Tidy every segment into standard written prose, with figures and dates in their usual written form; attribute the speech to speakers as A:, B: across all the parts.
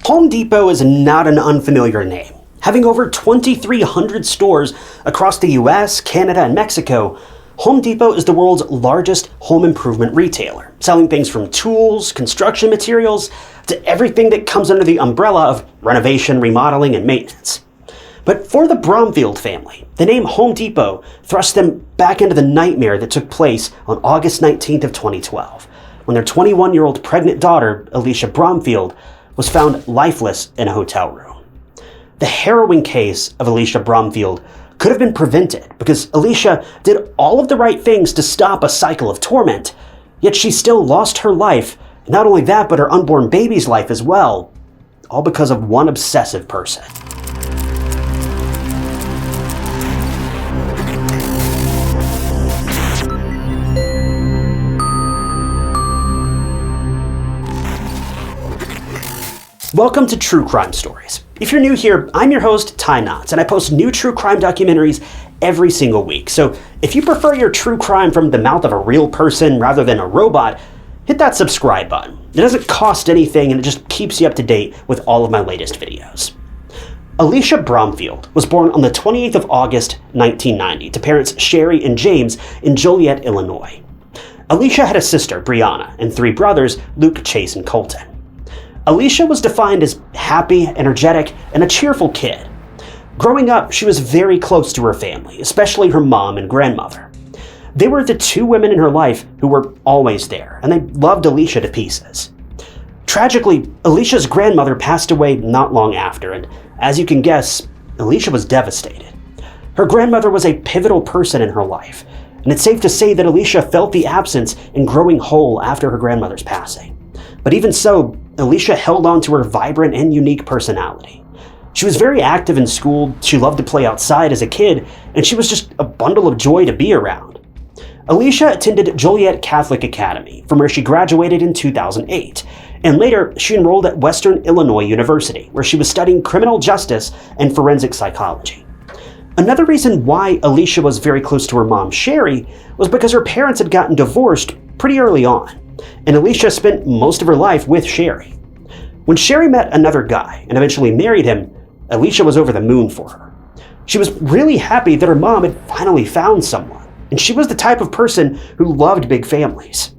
A: Home Depot is not an unfamiliar name. Having over 2,300 stores across the US, Canada, and Mexico, Home Depot is the world's largest home improvement retailer, selling things from tools, construction materials, to everything that comes under the umbrella of renovation, remodeling, and maintenance. But for the Bromfield family, the name Home Depot thrust them back into the nightmare that took place on August 19th of 2012, when their 21-year-old pregnant daughter, Alisha Bromfield, was found lifeless in a hotel room. The harrowing case of Alisha Bromfield could have been prevented because Alisha did all of the right things to stop a cycle of torment, yet she still lost her life, and not only that, but her unborn baby's life as well, all because of one obsessive person. Welcome to True Crime Stories. If you're new here, I'm your host, Ty Knotts, and I post new true crime documentaries every single week. So if you prefer your true crime from the mouth of a real person rather than a robot, hit that subscribe button. It doesn't cost anything, and it just keeps you up to date with all of my latest videos. Alisha Bromfield was born on the 28th of August, 1990, to parents Sherry and James in Joliet, Illinois. Alisha had a sister, Brianna, and three brothers, Luke, Chase, and Colton. Alisha was defined as happy, energetic, and a cheerful kid. Growing up, she was very close to her family, especially her mom and grandmother. They were the two women in her life who were always there, and they loved Alisha to pieces. Tragically, Alisha's grandmother passed away not long after, and as you can guess, Alisha was devastated. Her grandmother was a pivotal person in her life, and it's safe to say that Alisha felt the absence in growing whole after her grandmother's passing. But even so, Alisha held on to her vibrant and unique personality. She was very active in school, she loved to play outside as a kid, and she was just a bundle of joy to be around. Alisha attended Joliet Catholic Academy, from where she graduated in 2008, and later she enrolled at Western Illinois University, where she was studying criminal justice and forensic psychology. Another reason why Alisha was very close to her mom, Sherry, was because her parents had gotten divorced pretty early on, and Alisha spent most of her life with Sherry. When Sherry met another guy and eventually married him, Alisha was over the moon for her. She was really happy that her mom had finally found someone, and she was the type of person who loved big families.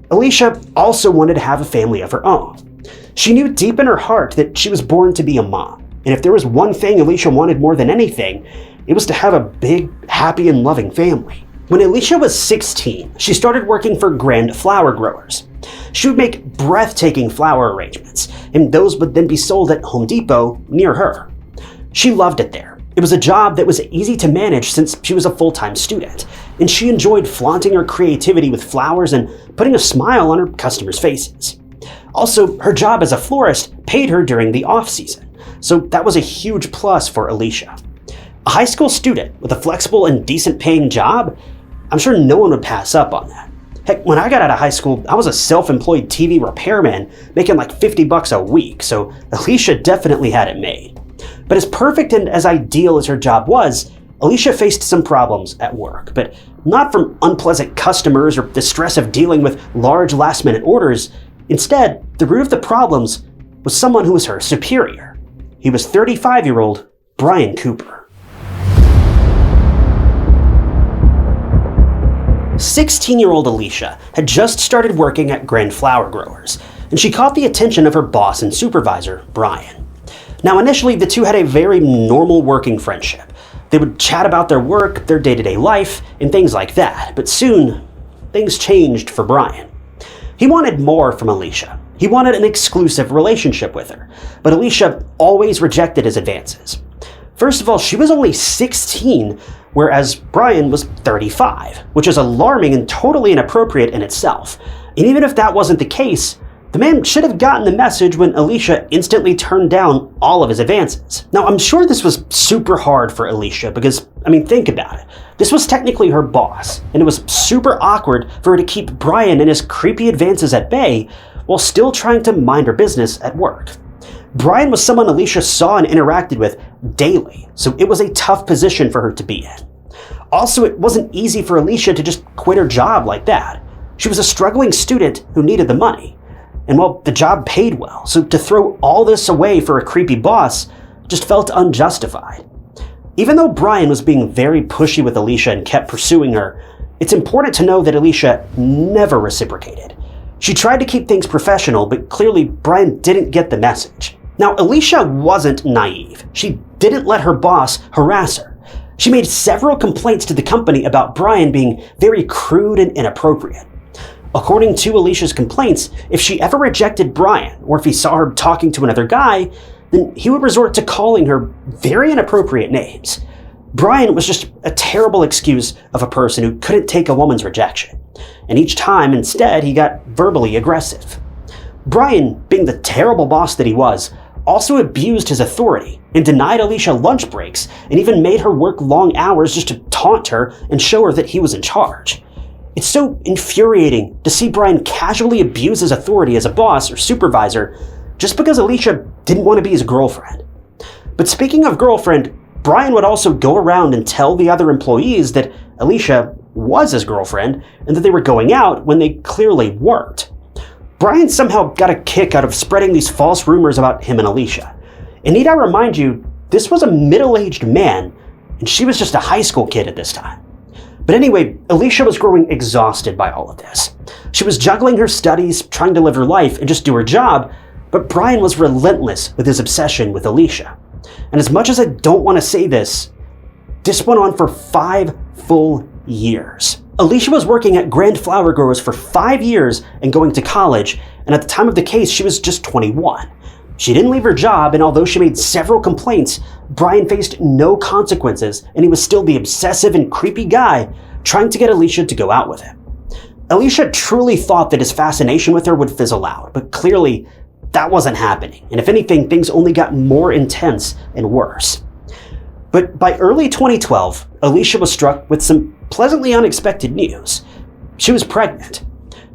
A: Alisha also wanted to have a family of her own. She knew deep in her heart that she was born to be a mom, and if there was one thing Alisha wanted more than anything, it was to have a big, happy, and loving family. When Alisha was 16, she started working for Grand Flower Growers. She would make breathtaking flower arrangements, and those would then be sold at Home Depot near her. She loved it there. It was a job that was easy to manage since she was a full-time student, and she enjoyed flaunting her creativity with flowers and putting a smile on her customers' faces. Also, her job as a florist paid her during the off-season, so that was a huge plus for Alisha. A high school student with a flexible and decent-paying job? I'm sure no one would pass up on that. Heck, when I got out of high school, I was a self-employed TV repairman making like $50 a week, so Alisha definitely had it made. But as perfect and as ideal as her job was, Alisha faced some problems at work, but not from unpleasant customers or the stress of dealing with large last-minute orders. Instead, the root of the problems was someone who was her superior. He was 35-year-old Brian Cooper. 16-year-old Alisha had just started working at Grand Flower Growers, and she caught the attention of her boss and supervisor, Brian. Now, initially, the two had a very normal working friendship. They would chat about their work, their day-to-day life, and things like that, but soon, things changed for Brian. He wanted more from Alisha. He wanted an exclusive relationship with her, but Alisha always rejected his advances. First of all, she was only 16, whereas Brian was 35, which is alarming and totally inappropriate in itself. And even if that wasn't the case, the man should have gotten the message when Alisha instantly turned down all of his advances. Now, I'm sure this was super hard for Alisha because, think about it. This was technically her boss, and it was super awkward for her to keep Brian and his creepy advances at bay while still trying to mind her business at work. Brian was someone Alisha saw and interacted with daily, so it was a tough position for her to be in. Also, it wasn't easy for Alisha to just quit her job like that. She was a struggling student who needed the money. And well, the job paid well, so to throw all this away for a creepy boss just felt unjustified. Even though Brian was being very pushy with Alisha and kept pursuing her, it's important to know that Alisha never reciprocated. She tried to keep things professional, but clearly Brian didn't get the message. Now, Alisha wasn't naive. She didn't let her boss harass her. She made several complaints to the company about Brian being very crude and inappropriate. According to Alisha's complaints, if she ever rejected Brian, or if he saw her talking to another guy, then he would resort to calling her very inappropriate names. Brian was just a terrible excuse of a person who couldn't take a woman's rejection. And each time, instead, he got verbally aggressive. Brian, being the terrible boss that he was, also abused his authority and denied Alisha lunch breaks and even made her work long hours just to taunt her and show her that he was in charge. It's so infuriating to see Brian casually abuse his authority as a boss or supervisor just because Alisha didn't want to be his girlfriend. But speaking of girlfriend, Brian would also go around and tell the other employees that Alisha was his girlfriend and that they were going out when they clearly weren't. Brian somehow got a kick out of spreading these false rumors about him and Alisha. And need I remind you, this was a middle-aged man, and she was just a high school kid at this time. But anyway, Alisha was growing exhausted by all of this. She was juggling her studies, trying to live her life, and just do her job, but Brian was relentless with his obsession with Alisha. And as much as I don't want to say this went on for 5 full years. Alisha was working at Grand Flower Growers for 5 years and going to college, and at the time of the case, she was just 21. She didn't leave her job, and although she made several complaints, Brian faced no consequences, and he was still the obsessive and creepy guy trying to get Alisha to go out with him. Alisha truly thought that his fascination with her would fizzle out, but clearly that wasn't happening, and if anything, things only got more intense and worse. But by early 2012, Alisha was struck with some pleasantly unexpected news. She was pregnant.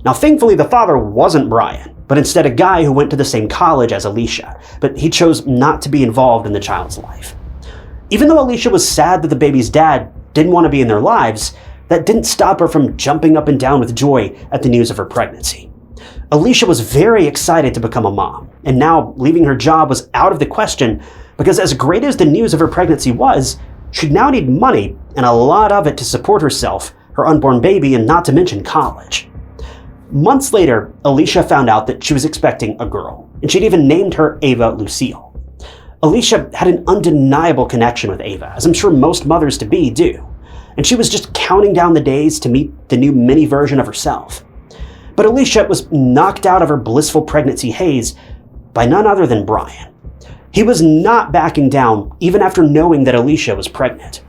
A: Now, thankfully, the father wasn't Brian, but instead a guy who went to the same college as Alisha, but he chose not to be involved in the child's life. Even though Alisha was sad that the baby's dad didn't want to be in their lives, that didn't stop her from jumping up and down with joy at the news of her pregnancy. Alisha was very excited to become a mom, and now leaving her job was out of the question because as great as the news of her pregnancy was, she'd now need money and a lot of it to support herself, her unborn baby, and not to mention college. Months later, Alisha found out that she was expecting a girl, and she'd even named her Ava Lucille. Alisha had an undeniable connection with Ava, as I'm sure most mothers-to-be do, and she was just counting down the days to meet the new mini version of herself. But Alisha was knocked out of her blissful pregnancy haze by none other than Brian. He was not backing down even after knowing that Alisha was pregnant.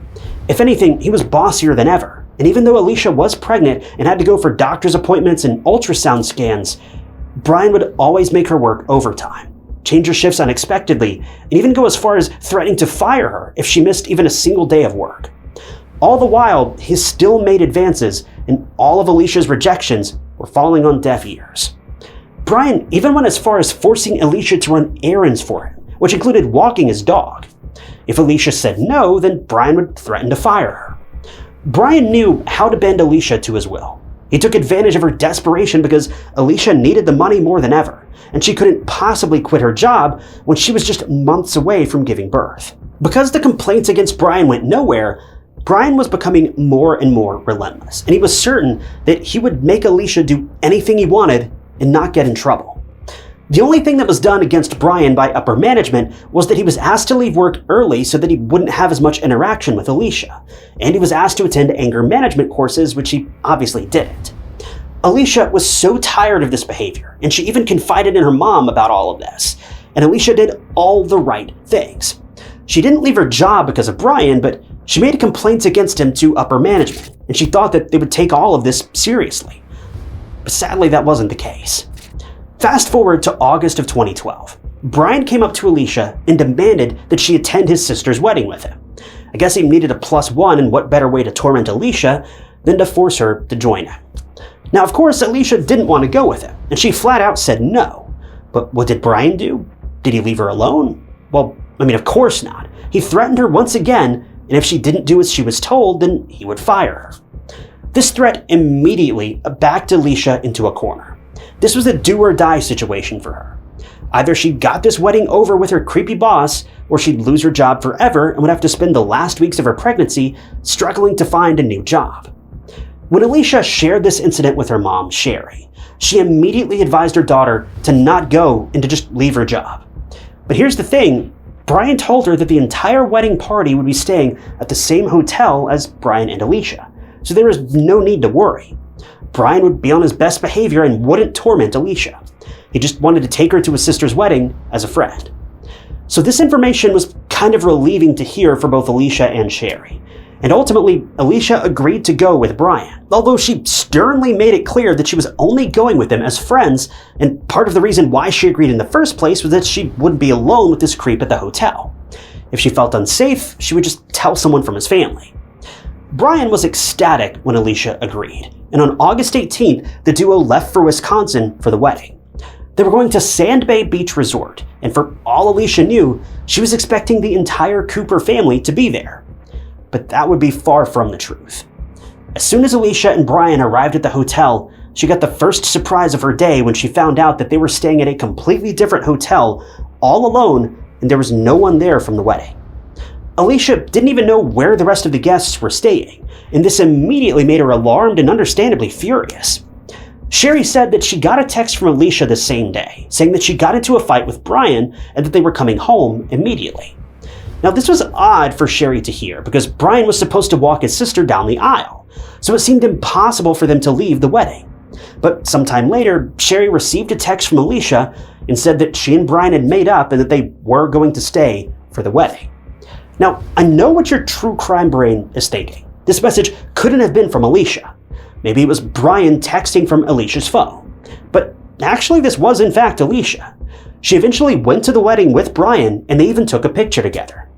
A: If anything, he was bossier than ever, and even though Alisha was pregnant and had to go for doctor's appointments and ultrasound scans, Brian would always make her work overtime, change her shifts unexpectedly, and even go as far as threatening to fire her if she missed even a single day of work. All the while, he still made advances, and all of Alicia's rejections were falling on deaf ears. Brian even went as far as forcing Alisha to run errands for him, which included walking his dog. If Alisha said no, then Brian would threaten to fire her. Brian knew how to bend Alisha to his will. He took advantage of her desperation because Alisha needed the money more than ever, and she couldn't possibly quit her job when she was just months away from giving birth. Because the complaints against Brian went nowhere, Brian was becoming more and more relentless, and he was certain that he would make Alisha do anything he wanted and not get in trouble. The only thing that was done against Brian by upper management was that he was asked to leave work early so that he wouldn't have as much interaction with Alisha, and he was asked to attend anger management courses, which he obviously didn't. Alisha was so tired of this behavior, and she even confided in her mom about all of this, and Alisha did all the right things. She didn't leave her job because of Brian, but she made complaints against him to upper management, and she thought that they would take all of this seriously. But sadly, that wasn't the case. Fast forward to August of 2012. Brian came up to Alisha and demanded that she attend his sister's wedding with him. I guess he needed a +1, and what better way to torment Alisha than to force her to join him. Now, of course, Alisha didn't want to go with him, and she flat out said no. But what did Brian do? Did he leave her alone? Well, of course not. He threatened her once again, and if she didn't do as she was told, then he would fire her. This threat immediately backed Alisha into a corner. This was a do-or-die situation for her. Either she got this wedding over with her creepy boss, or she'd lose her job forever and would have to spend the last weeks of her pregnancy struggling to find a new job. When Alisha shared this incident with her mom, Sherry, she immediately advised her daughter to not go and to just leave her job. But here's the thing, Brian told her that the entire wedding party would be staying at the same hotel as Brian and Alisha, so there was no need to worry. Brian would be on his best behavior and wouldn't torment Alisha. He just wanted to take her to his sister's wedding as a friend. So this information was kind of relieving to hear for both Alisha and Sherry. And ultimately, Alisha agreed to go with Brian, although she sternly made it clear that she was only going with him as friends, and part of the reason why she agreed in the first place was that she wouldn't be alone with this creep at the hotel. If she felt unsafe, she would just tell someone from his family. Brian was ecstatic when Alisha agreed, and on August 18th, the duo left for Wisconsin for the wedding. They were going to Sand Bay Beach Resort, and for all Alisha knew, she was expecting the entire Cooper family to be there. But that would be far from the truth. As soon as Alisha and Brian arrived at the hotel, she got the first surprise of her day when she found out that they were staying at a completely different hotel, all alone, and there was no one there from the wedding. Alisha didn't even know where the rest of the guests were staying, and this immediately made her alarmed and understandably furious. Sherry said that she got a text from Alisha the same day, saying that she got into a fight with Brian and that they were coming home immediately. Now, this was odd for Sherry to hear because Brian was supposed to walk his sister down the aisle, so it seemed impossible for them to leave the wedding. But sometime later, Sherry received a text from Alisha and said that she and Brian had made up and that they were going to stay for the wedding. Now, I know what your true crime brain is thinking. This message couldn't have been from Alisha. Maybe it was Brian texting from Alicia's phone. But actually, this was in fact Alisha. She eventually went to the wedding with Brian, and they even took a picture together.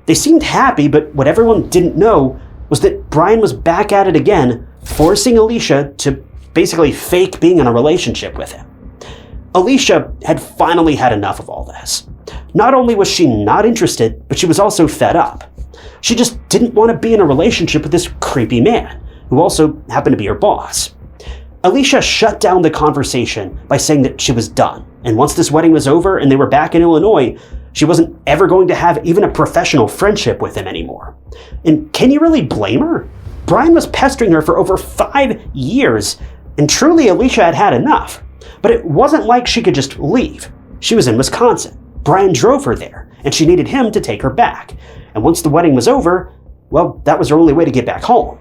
A: They seemed happy, but what everyone didn't know was that Brian was back at it again, forcing Alisha to basically fake being in a relationship with him. Alisha had finally had enough of all this. Not only was she not interested, but she was also fed up. She just didn't want to be in a relationship with this creepy man, who also happened to be her boss. Alisha shut down the conversation by saying that she was done, and once this wedding was over and they were back in Illinois, she wasn't ever going to have even a professional friendship with him anymore. And can you really blame her? Brian was pestering her for over 5 years, and truly Alisha had had enough. But it wasn't like she could just leave. She was in Wisconsin. Brian drove her there, and she needed him to take her back. And once the wedding was over, well, that was her only way to get back home.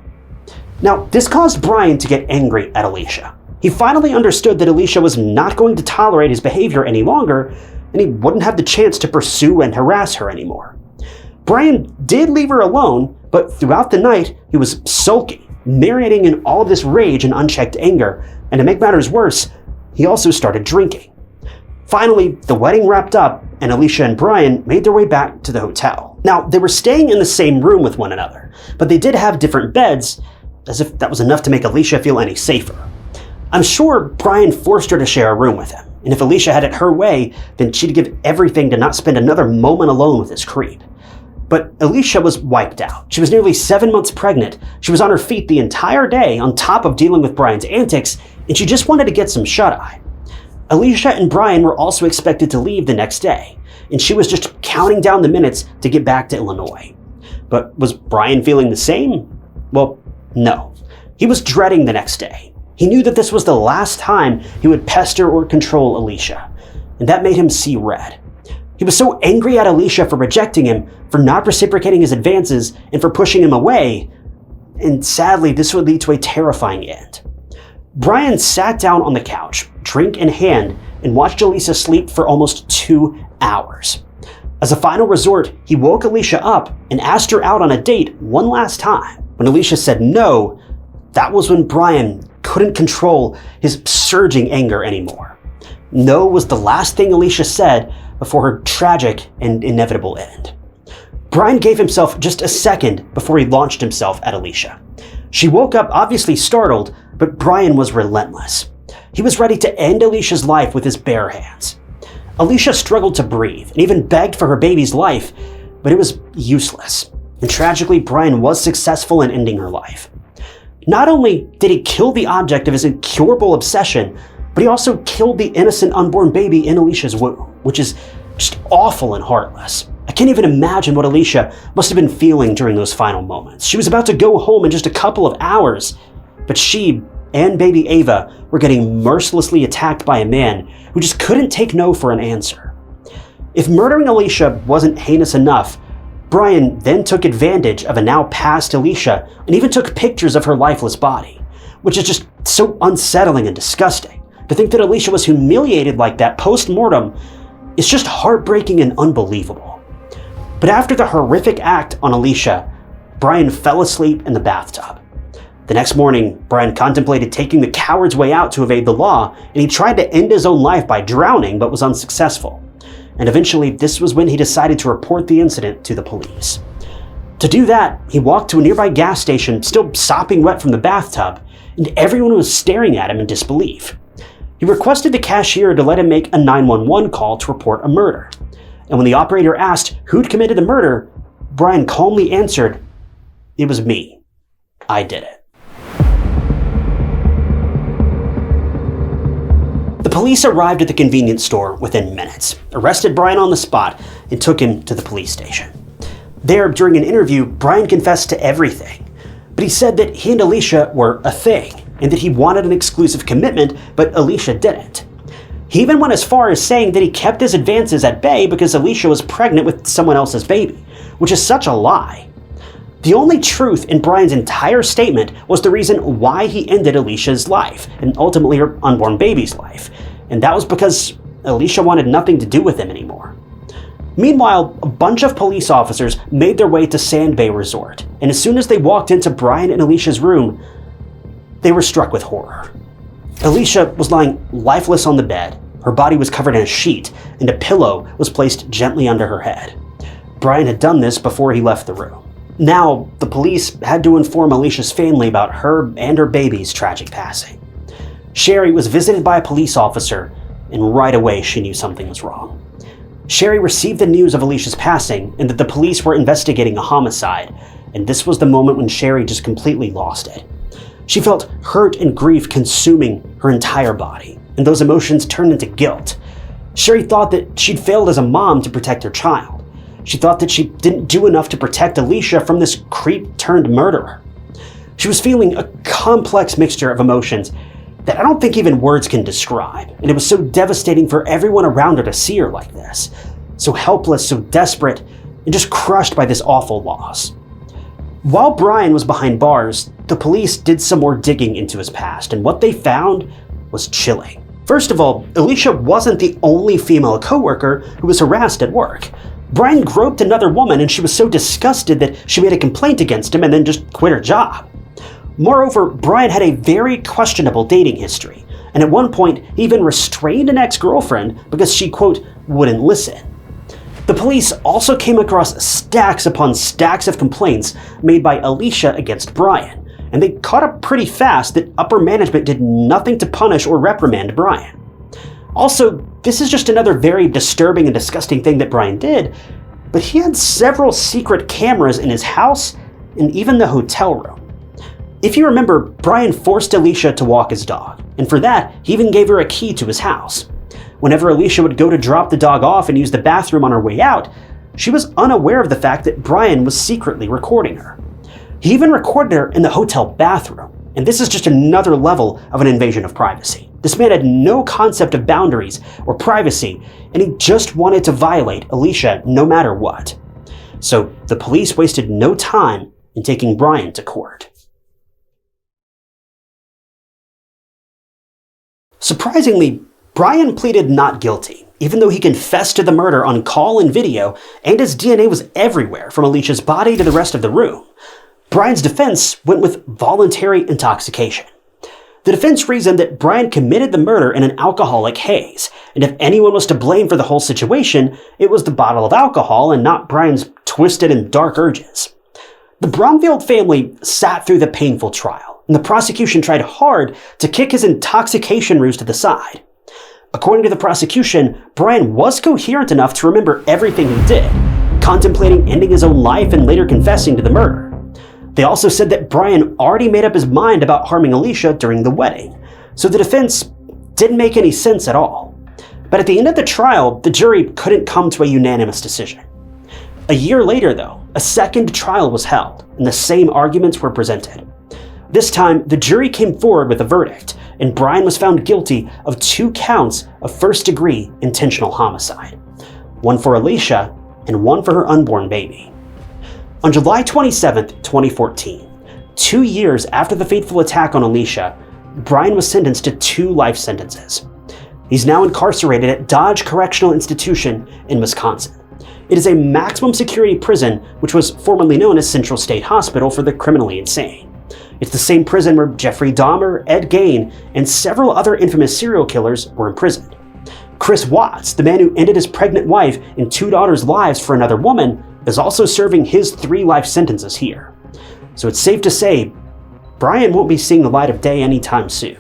A: Now, this caused Brian to get angry at Alisha. He finally understood that Alisha was not going to tolerate his behavior any longer, and he wouldn't have the chance to pursue and harass her anymore. Brian did leave her alone, but throughout the night, he was sulky, marinating in all of this rage and unchecked anger, and to make matters worse, he also started drinking. Finally, the wedding wrapped up, and Alisha and Brian made their way back to the hotel. Now, they were staying in the same room with one another, but they did have different beds, as if that was enough to make Alisha feel any safer. I'm sure Brian forced her to share a room with him, and if Alisha had it her way, then she'd give everything to not spend another moment alone with this creep. But Alisha was wiped out. She was nearly 7 months pregnant, she was on her feet the entire day on top of dealing with Brian's antics, and she just wanted to get some shut-eye. Alisha and Brian were also expected to leave the next day, and she was just counting down the minutes to get back to Illinois. But was Brian feeling the same? Well, no. He was dreading the next day. He knew that this was the last time he would pester or control Alisha, and that made him see red. He was so angry at Alisha for rejecting him, for not reciprocating his advances, and for pushing him away, and sadly, this would lead to a terrifying end. Brian sat down on the couch, drink in hand, and watched Alisha sleep for almost 2 hours. As a final resort, he woke Alisha up and asked her out on a date one last time. When Alisha said no, that was when Brian couldn't control his surging anger anymore. No was the last thing Alisha said before her tragic and inevitable end. Brian gave himself just a second before he launched himself at Alisha. She woke up obviously startled, but Brian was relentless. He was ready to end Alicia's life with his bare hands. Alisha struggled to breathe and even begged for her baby's life, but it was useless. And tragically, Brian was successful in ending her life. Not only did he kill the object of his incurable obsession, but he also killed the innocent unborn baby in Alisha's womb, which is just awful and heartless. I can't even imagine what Alisha must have been feeling during those final moments. She was about to go home in just a couple of hours, but she and baby Ava were getting mercilessly attacked by a man who just couldn't take no for an answer. If murdering Alisha wasn't heinous enough, Brian then took advantage of a now past Alisha and even took pictures of her lifeless body, which is just so unsettling and disgusting. To think that Alisha was humiliated like that post-mortem is just heartbreaking and unbelievable. But after the horrific act on Alisha, Brian fell asleep in the bathtub. The next morning, Brian contemplated taking the coward's way out to evade the law, and he tried to end his own life by drowning but was unsuccessful. And eventually, this was when he decided to report the incident to the police. To do that, he walked to a nearby gas station, still sopping wet from the bathtub, and everyone was staring at him in disbelief. He requested the cashier to let him make a 911 call to report a murder. And when the operator asked who'd committed the murder, Brian calmly answered, "It was me. I did it." The police arrived at the convenience store within minutes, arrested Brian on the spot, and took him to the police station. There, during an interview, Brian confessed to everything, but he said that he and Alisha were a thing, and that he wanted an exclusive commitment, but Alisha didn't. He even went as far as saying that he kept his advances at bay because Alisha was pregnant with someone else's baby, which is such a lie. The only truth in Brian's entire statement was the reason why he ended Alisha's life, and ultimately her unborn baby's life, and that was because Alisha wanted nothing to do with him anymore. Meanwhile, a bunch of police officers made their way to Sand Bay Resort, and as soon as they walked into Brian and Alisha's room, they were struck with horror. Alisha was lying lifeless on the bed, her body was covered in a sheet, and a pillow was placed gently under her head. Brian had done this before he left the room. Now, the police had to inform Alisha's family about her and her baby's tragic passing. Sherry was visited by a police officer, and right away she knew something was wrong. Sherry received the news of Alisha's passing and that the police were investigating a homicide, and this was the moment when Sherry just completely lost it. She felt hurt and grief consuming her entire body, and those emotions turned into guilt. Sherry thought that she'd failed as a mom to protect her child. She thought that she didn't do enough to protect Alisha from this creep-turned-murderer. She was feeling a complex mixture of emotions that I don't think even words can describe, and it was so devastating for everyone around her to see her like this. So helpless, so desperate, and just crushed by this awful loss. While Brian was behind bars, the police did some more digging into his past, and what they found was chilling. First of all, Alisha wasn't the only female coworker who was harassed at work. Brian groped another woman, and she was so disgusted that she made a complaint against him and then just quit her job. Moreover, Brian had a very questionable dating history, and at one point he even restrained an ex-girlfriend because she, quote, wouldn't listen. The police also came across stacks upon stacks of complaints made by Alisha against Brian, and they caught up pretty fast that upper management did nothing to punish or reprimand Brian. Also, this is just another very disturbing and disgusting thing that Brian did, but he had several secret cameras in his house and even the hotel room. If you remember, Brian forced Alisha to walk his dog, and for that, he even gave her a key to his house. Whenever Alisha would go to drop the dog off and use the bathroom on her way out, she was unaware of the fact that Brian was secretly recording her. He even recorded her in the hotel bathroom, and this is just another level of an invasion of privacy. This man had no concept of boundaries or privacy, and he just wanted to violate Alisha no matter what. So the police wasted no time in taking Brian to court. Surprisingly, Brian pleaded not guilty, even though he confessed to the murder on call and video, and his DNA was everywhere from Alisha's body to the rest of the room. Brian's defense went with voluntary intoxication. The defense reasoned that Brian committed the murder in an alcoholic haze, and if anyone was to blame for the whole situation, it was the bottle of alcohol and not Brian's twisted and dark urges. The Bromfield family sat through the painful trial, and the prosecution tried hard to kick his intoxication ruse to the side. According to the prosecution, Brian was coherent enough to remember everything he did, contemplating ending his own life and later confessing to the murder. They also said that Brian already made up his mind about harming Alisha during the wedding, so the defense didn't make any sense at all. But at the end of the trial, the jury couldn't come to a unanimous decision. A year later, though, a second trial was held, and the same arguments were presented. This time, the jury came forward with a verdict, and Brian was found guilty of 2 counts of first-degree intentional homicide. One for Alisha, and one for her unborn baby. On July 27, 2014, 2 years after the fateful attack on Alisha, Brian was sentenced to 2 life sentences. He's now incarcerated at Dodge Correctional Institution in Wisconsin. It is a maximum security prison which was formerly known as Central State Hospital for the criminally insane. It's the same prison where Jeffrey Dahmer, Ed Gein, and several other infamous serial killers were imprisoned. Chris Watts, the man who ended his pregnant wife and 2 daughters' lives for another woman, is also serving his 3 life sentences here. So it's safe to say, Brian won't be seeing the light of day anytime soon.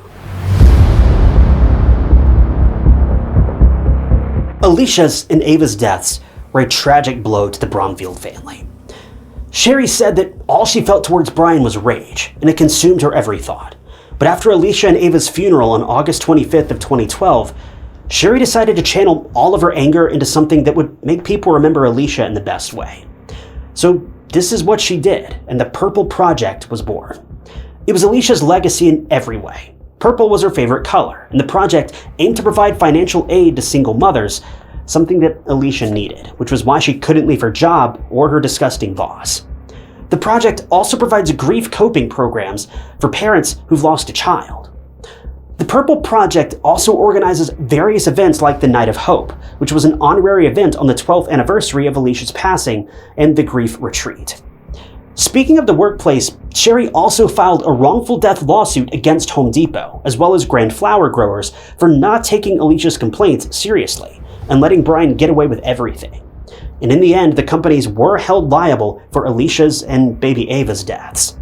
A: Alisha's and Ava's deaths were a tragic blow to the Bromfield family. Sherry said that all she felt towards Brian was rage, and it consumed her every thought. But after Alisha and Ava's funeral on August 25th of 2012, Sherry decided to channel all of her anger into something that would make people remember Alisha in the best way. So this is what she did, and the Purple Project was born. It was Alisha's legacy in every way. Purple was her favorite color, and the project aimed to provide financial aid to single mothers, something that Alisha needed, which was why she couldn't leave her job or her disgusting boss. The project also provides grief coping programs for parents who've lost a child. The Purple Project also organizes various events like the Night of Hope, which was an honorary event on the 12th anniversary of Alisha's passing, and the Grief Retreat. Speaking of the workplace, Sherry also filed a wrongful death lawsuit against Home Depot, as well as Grand Flower Growers, for not taking Alisha's complaints seriously and letting Brian get away with everything. And in the end, the companies were held liable for Alisha's and baby Ava's deaths.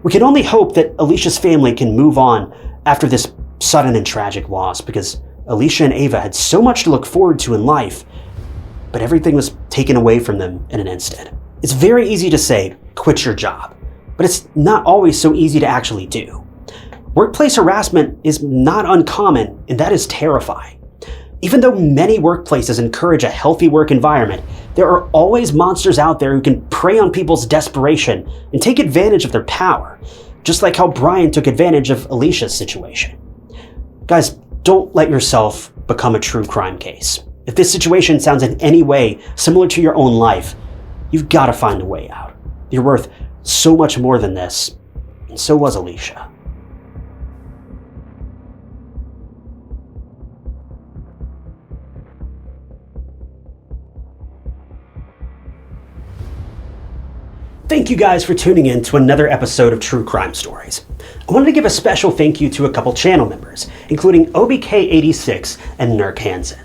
A: We can only hope that Alisha's family can move on after this sudden and tragic loss, because Alisha and Ava had so much to look forward to in life, but everything was taken away from them in an instant. It's very easy to say, quit your job, but it's not always so easy to actually do. Workplace harassment is not uncommon, and that is terrifying. Even though many workplaces encourage a healthy work environment, there are always monsters out there who can prey on people's desperation and take advantage of their power, just like how Brian took advantage of Alisha's situation. Guys, don't let yourself become a true crime case. If this situation sounds in any way similar to your own life, you've got to find a way out. You're worth so much more than this, and so was Alisha. Thank you guys for tuning in to another episode of True Crime Stories. I wanted to give a special thank you to a couple channel members, including OBK86 and Nurk Hansen.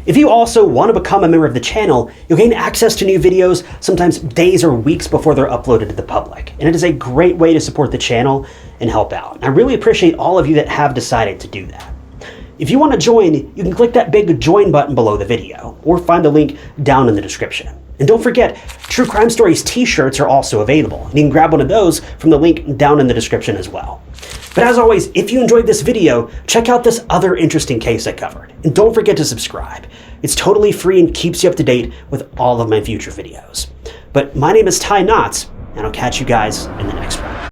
A: If you also want to become a member of the channel, you'll gain access to new videos sometimes days or weeks before they're uploaded to the public, and it is a great way to support the channel and help out. And I really appreciate all of you that have decided to do that. If you want to join, you can click that big join button below the video, or find the link down in the description. And don't forget, True Crime Stories t-shirts are also available, and you can grab one of those from the link down in the description as well. But as always, if you enjoyed this video, check out this other interesting case I covered, and don't forget to subscribe. It's totally free and keeps you up to date with all of my future videos. But my name is Ty Knotts, and I'll catch you guys in the next one.